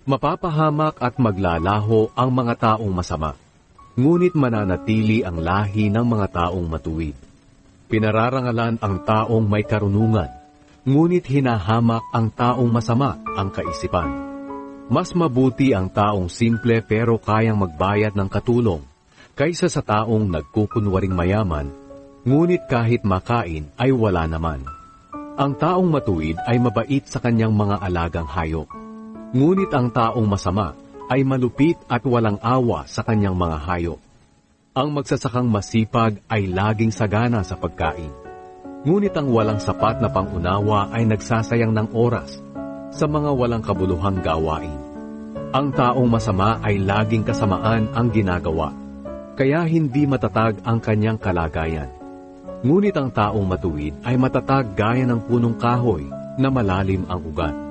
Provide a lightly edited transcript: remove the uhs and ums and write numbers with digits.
Mapapahamak at maglalaho ang mga taong masama, ngunit mananatili ang lahi ng mga taong matuwid. Pinararangalan ang taong may karunungan, ngunit hinahamak ang taong masama ang kaisipan. Mas mabuti ang taong simple pero kayang magbayad ng katulong, kaysa sa taong nagkukunwaring mayaman, ngunit kahit makain ay wala naman. Ang taong matuwid ay mabait sa kanyang mga alagang hayop, ngunit ang taong masama ay malupit at walang awa sa kanyang mga hayop. Ang magsasakang masipag ay laging sagana sa pagkain, ngunit ang walang sapat na pangunawa ay nagsasayang ng oras sa mga walang kabuluhang gawain. Ang taong masama ay laging kasamaan ang ginagawa, kaya hindi matatag ang kanyang kalagayan. Ngunit ang taong matuwid ay matatag gaya ng punong kahoy na malalim ang ugat.